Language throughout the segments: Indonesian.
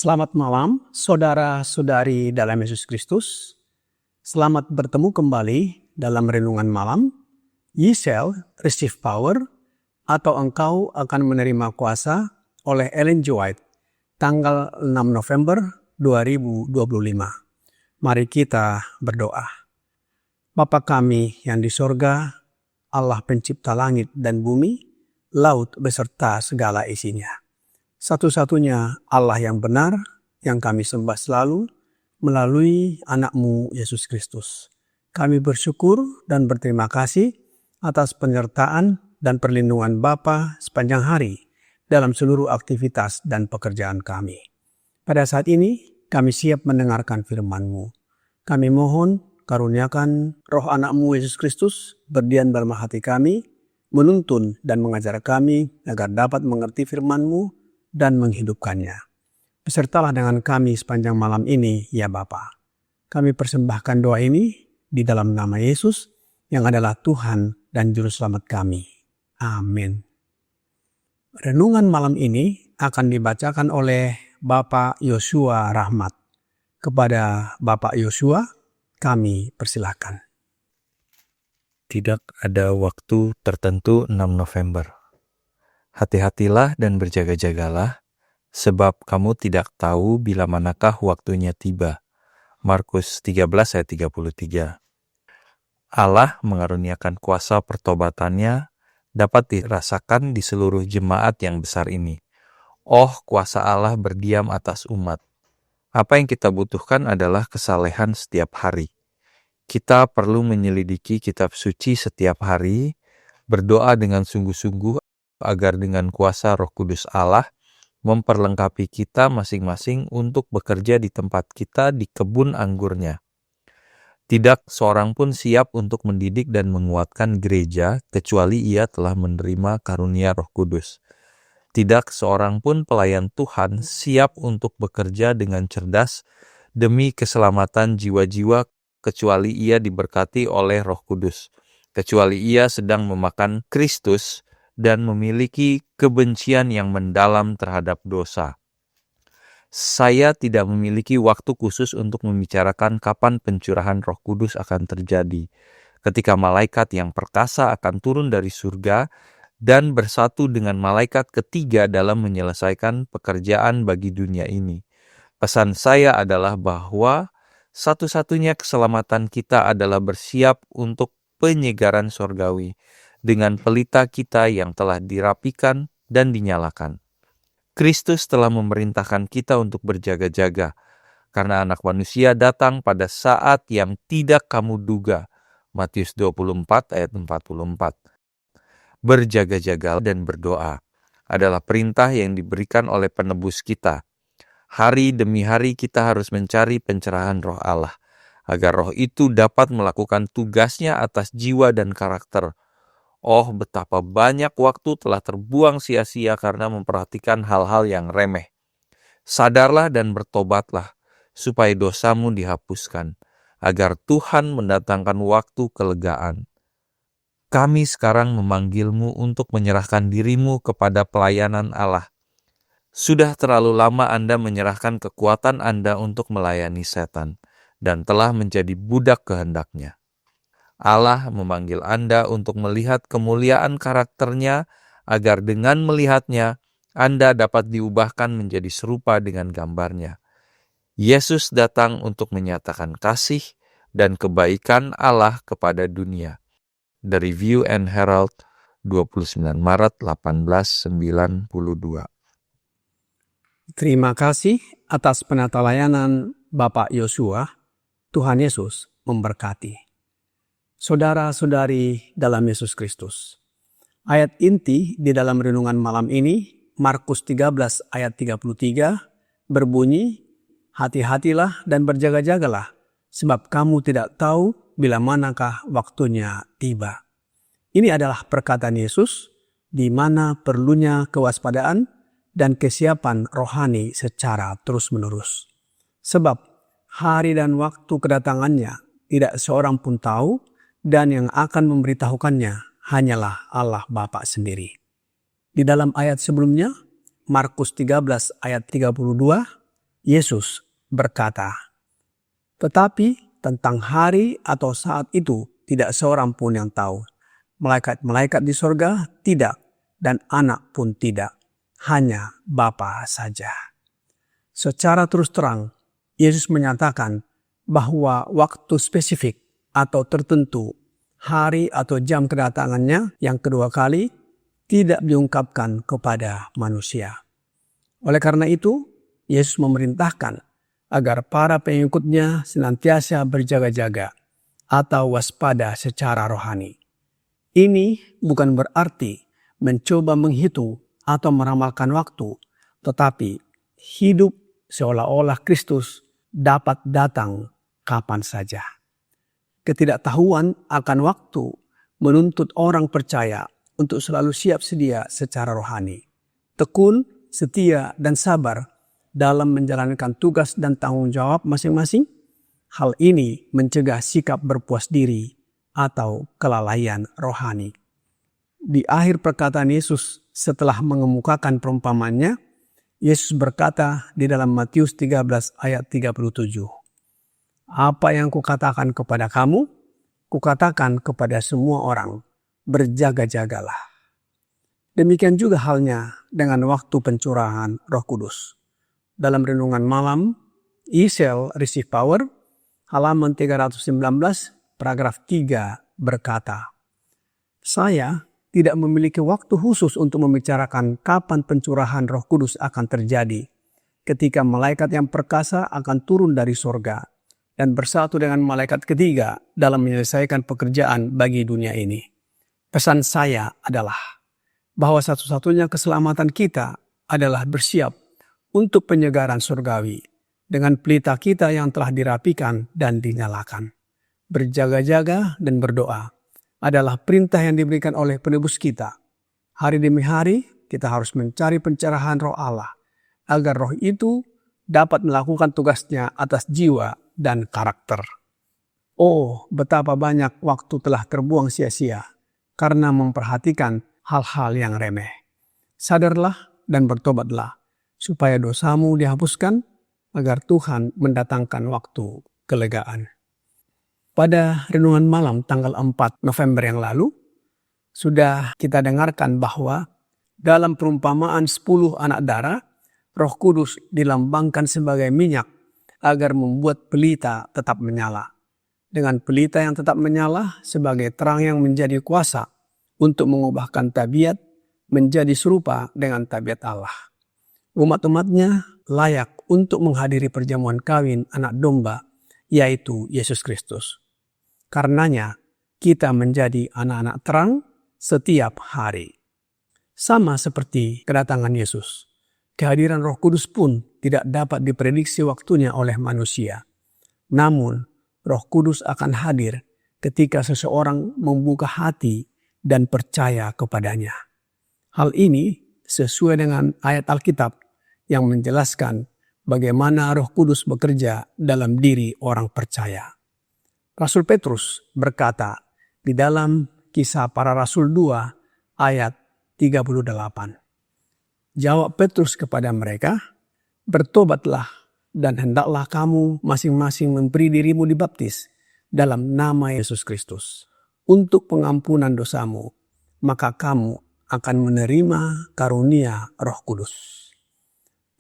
Selamat malam, saudara-saudari dalam Yesus Kristus. Selamat bertemu kembali dalam renungan malam. Ye shall receive power, atau engkau akan menerima kuasa, oleh Ellen G. White, tanggal 6 November 2025. Mari kita berdoa. Bapa kami yang di sorga, Allah pencipta langit dan bumi, laut beserta segala isinya. Satu-satunya Allah yang benar, yang kami sembah selalu, melalui anak-Mu Yesus Kristus. Kami bersyukur dan berterima kasih atas penyertaan dan perlindungan Bapa sepanjang hari dalam seluruh aktivitas dan pekerjaan kami. Pada saat ini, kami siap mendengarkan firman-Mu. Kami mohon karuniakan roh anak-Mu Yesus Kristus berdiam dalam hati kami, menuntun dan mengajar kami agar dapat mengerti firman-Mu dan menghidupkannya. Besertalah dengan kami sepanjang malam ini, ya Bapa. Kami persembahkan doa ini di dalam nama Yesus yang adalah Tuhan dan Juru Selamat kami. Amin. Renungan malam ini akan dibacakan oleh Bapak Yosua Rahmat. Kepada Bapak Yosua, kami persilahkan. Tidak ada waktu tertentu 6 November. Hati-hatilah dan berjaga-jagalah, sebab kamu tidak tahu bila manakah waktunya tiba. Markus 13 ayat 33. Allah mengaruniakan kuasa pertobatannya dapat dirasakan di seluruh jemaat yang besar ini. Oh, kuasa Allah berdiam atas umat. Apa yang kita butuhkan adalah kesalehan setiap hari. Kita perlu menyelidiki kitab suci setiap hari, berdoa dengan sungguh-sungguh agar dengan kuasa Roh Kudus Allah memperlengkapi kita masing-masing untuk bekerja di tempat kita di kebun anggurnya. Tidak seorang pun siap untuk mendidik dan menguatkan gereja kecuali ia telah menerima karunia Roh Kudus. Tidak seorang pun pelayan Tuhan siap untuk bekerja dengan cerdas demi keselamatan jiwa-jiwa kecuali ia diberkati oleh Roh Kudus, kecuali ia sedang memakan Kristus dan memiliki kebencian yang mendalam terhadap dosa. Saya tidak memiliki waktu khusus untuk membicarakan kapan pencurahan Roh Kudus akan terjadi, ketika malaikat yang perkasa akan turun dari surga dan bersatu dengan malaikat ketiga dalam menyelesaikan pekerjaan bagi dunia ini. Pesan saya adalah bahwa satu-satunya keselamatan kita adalah bersiap untuk penyegaran sorgawi, dengan pelita kita yang telah dirapikan dan dinyalakan. Kristus telah memerintahkan kita untuk berjaga-jaga, karena Anak Manusia datang pada saat yang tidak kamu duga. Matius 24 ayat 44. Berjaga-jaga dan berdoa adalah perintah yang diberikan oleh penebus kita. Hari demi hari kita harus mencari pencerahan Roh Allah, agar Roh itu dapat melakukan tugasnya atas jiwa dan karakter. Oh, betapa banyak waktu telah terbuang sia-sia karena memperhatikan hal-hal yang remeh. Sadarlah dan bertobatlah, supaya dosamu dihapuskan, agar Tuhan mendatangkan waktu kelegaan. Kami sekarang memanggilmu untuk menyerahkan dirimu kepada pelayanan Allah. Sudah terlalu lama Anda menyerahkan kekuatan Anda untuk melayani setan, dan telah menjadi budak kehendaknya. Allah memanggil Anda untuk melihat kemuliaan karakternya, agar dengan melihatnya, Anda dapat diubahkan menjadi serupa dengan gambarnya. Yesus datang untuk menyatakan kasih dan kebaikan Allah kepada dunia. The Review and Herald, 29 Maret 1892. Terima kasih atas penata layanan Bapak Yosua. Tuhan Yesus memberkati. Saudara-saudari dalam Yesus Kristus. Ayat inti di dalam renungan malam ini, Markus 13 ayat 33, berbunyi, hati-hatilah dan berjaga-jagalah, sebab kamu tidak tahu bila manakah waktunya tiba. Ini adalah perkataan Yesus, di mana perlunya kewaspadaan dan kesiapan rohani secara terus-menerus. Sebab hari dan waktu kedatangannya tidak seorang pun tahu, dan yang akan memberitahukannya hanyalah Allah Bapa sendiri. Di dalam ayat sebelumnya, Markus 13 ayat 32, Yesus berkata, "Tetapi tentang hari atau saat itu tidak seorang pun yang tahu. Malaikat-malaikat di sorga tidak, dan anak pun tidak, hanya Bapa saja." Secara terus terang, Yesus menyatakan bahwa waktu spesifik atau tertentu, hari atau jam kedatangannya yang kedua kali tidak diungkapkan kepada manusia. Oleh karena itu, Yesus memerintahkan agar para pengikutnya senantiasa berjaga-jaga atau waspada secara rohani. Ini bukan berarti mencoba menghitung atau meramalkan waktu, tetapi hidup seolah-olah Kristus dapat datang kapan saja. Ketidaktahuan akan waktu menuntut orang percaya untuk selalu siap sedia secara rohani, tekun, setia, dan sabar dalam menjalankan tugas dan tanggung jawab masing-masing. Hal ini mencegah sikap berpuas diri atau kelalaian rohani. Di akhir perkataan Yesus setelah mengemukakan perumpamannya, Yesus berkata di dalam Matius 13 ayat 37, "Apa yang kukatakan kepada kamu, kukatakan kepada semua orang, berjaga-jagalah." Demikian juga halnya dengan waktu pencurahan Roh Kudus. Dalam renungan malam, Ye shall receive power, halaman 319, paragraf 3 berkata, "Saya tidak memiliki waktu khusus untuk membicarakan kapan pencurahan Roh Kudus akan terjadi, ketika malaikat yang perkasa akan turun dari sorga dan bersatu dengan malaikat ketiga dalam menyelesaikan pekerjaan bagi dunia ini. Pesan saya adalah bahwa satu-satunya keselamatan kita adalah bersiap untuk penyegaran surgawi dengan pelita kita yang telah dirapikan dan dinyalakan. Berjaga-jaga dan berdoa adalah perintah yang diberikan oleh penebus kita. Hari demi hari kita harus mencari pencerahan Roh Allah agar Roh itu dapat melakukan tugasnya atas jiwa dan karakter. Oh, betapa banyak waktu telah terbuang sia-sia karena memperhatikan hal-hal yang remeh. Sadarlah dan bertobatlah supaya dosamu dihapuskan agar Tuhan mendatangkan waktu kelegaan. Pada renungan malam tanggal 4 November yang lalu, sudah kita dengarkan bahwa dalam perumpamaan 10 anak darah, Roh Kudus dilambangkan sebagai minyak agar membuat pelita tetap menyala. Dengan pelita yang tetap menyala sebagai terang yang menjadi kuasa untuk mengubahkan tabiat menjadi serupa dengan tabiat Allah. Umat-umatnya layak untuk menghadiri perjamuan kawin anak domba, yaitu Yesus Kristus. Karenanya, kita menjadi anak-anak terang setiap hari. Sama seperti kedatangan Yesus, kehadiran Roh Kudus pun tidak dapat diprediksi waktunya oleh manusia. Namun, Roh Kudus akan hadir ketika seseorang membuka hati dan percaya kepadanya. Hal ini sesuai dengan ayat Alkitab yang menjelaskan bagaimana Roh Kudus bekerja dalam diri orang percaya. Rasul Petrus berkata di dalam Kisah Para Rasul 2 ayat 38. Jawab Petrus kepada mereka, "Bertobatlah dan hendaklah kamu masing-masing memberi dirimu dibaptis dalam nama Yesus Kristus untuk pengampunan dosamu, maka kamu akan menerima karunia Roh Kudus."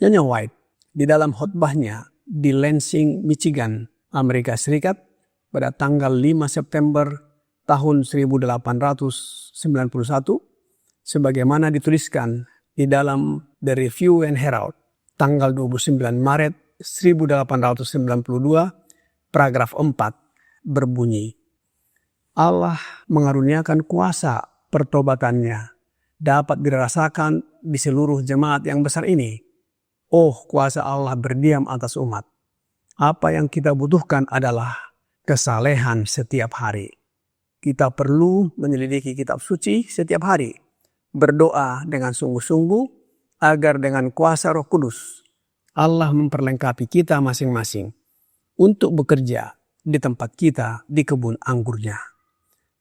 Nyonya White di dalam khotbahnya di Lansing, Michigan, Amerika Serikat pada tanggal 5 September tahun 1891, sebagaimana dituliskan di dalam The Review and Herald, tanggal 29 Maret 1892, paragraf 4 berbunyi, Allah mengaruniakan kuasa pertobatannya dapat dirasakan di seluruh jemaat yang besar ini. Oh, kuasa Allah berdiam atas umat. Apa yang kita butuhkan adalah kesalehan setiap hari. Kita perlu menyelidiki kitab suci setiap hari, berdoa dengan sungguh-sungguh agar dengan kuasa Roh Kudus Allah memperlengkapi kita masing-masing untuk bekerja di tempat kita di kebun anggurnya.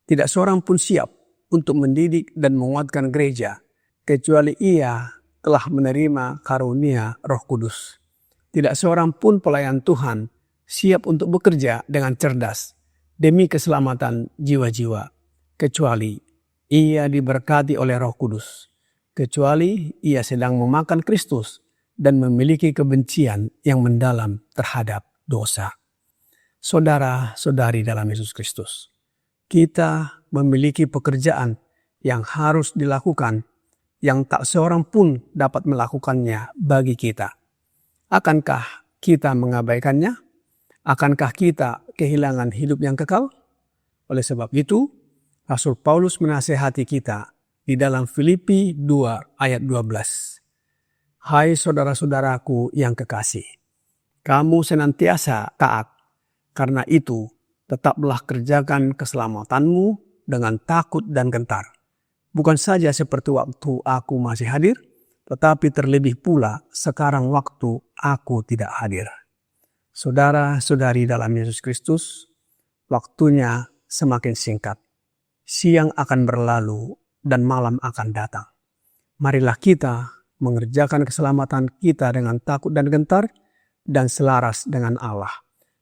Tidak seorang pun siap untuk mendidik dan menguatkan gereja kecuali ia telah menerima karunia Roh Kudus. Tidak seorang pun pelayan Tuhan siap untuk bekerja dengan cerdas demi keselamatan jiwa-jiwa kecuali ia diberkati oleh Roh Kudus, kecuali ia sedang memakan Kristus dan memiliki kebencian yang mendalam terhadap dosa. Saudara-saudari dalam Yesus Kristus, kita memiliki pekerjaan yang harus dilakukan yang tak seorang pun dapat melakukannya bagi kita. Akankah kita mengabaikannya? Akankah kita kehilangan hidup yang kekal? Oleh sebab itu, Rasul Paulus menasihati kita di dalam Filipi 2 ayat 12. Hai saudara-saudaraku yang kekasih, kamu senantiasa taat. Karena itu, tetaplah kerjakan keselamatanmu dengan takut dan gentar. Bukan saja seperti waktu aku masih hadir, tetapi terlebih pula sekarang waktu aku tidak hadir. Saudara-saudari dalam Yesus Kristus, waktunya semakin singkat. Siang akan berlalu dan malam akan datang. Marilah kita mengerjakan keselamatan kita dengan takut dan gentar dan selaras dengan Allah.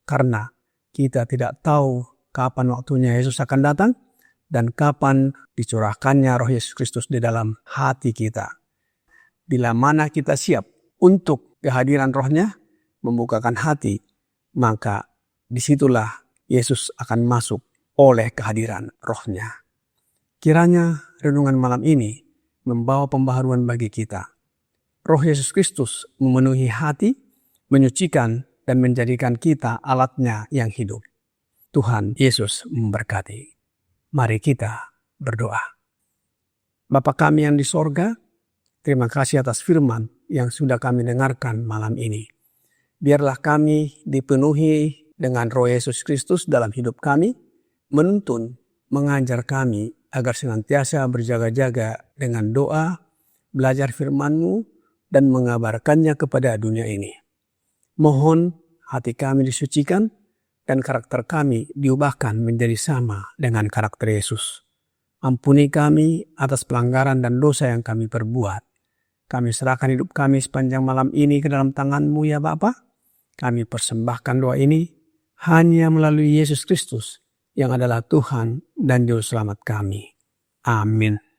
Karena kita tidak tahu kapan waktunya Yesus akan datang dan kapan dicurahkannya Roh Yesus Kristus di dalam hati kita. Bila mana kita siap untuk kehadiran Roh-Nya, membukakan hati, maka disitulah Yesus akan masuk oleh kehadiran Roh-Nya. Kiranya renungan malam ini membawa pembaharuan bagi kita. Roh Yesus Kristus memenuhi hati, menyucikan, dan menjadikan kita alatnya yang hidup. Tuhan Yesus memberkati. Mari kita berdoa. Bapa kami yang di sorga, terima kasih atas firman yang sudah kami dengarkan malam ini. Biarlah kami dipenuhi dengan Roh Yesus Kristus dalam hidup kami, menuntun, mengajar kami agar senantiasa berjaga-jaga dengan doa, belajar firman-Mu, dan mengabarkannya kepada dunia ini. Mohon hati kami disucikan dan karakter kami diubahkan menjadi sama dengan karakter Yesus. Ampuni kami atas pelanggaran dan dosa yang kami perbuat. Kami serahkan hidup kami sepanjang malam ini ke dalam tangan-Mu ya Bapa. Kami persembahkan doa ini hanya melalui Yesus Kristus yang adalah Tuhan dan Juru Selamat kami. Amin.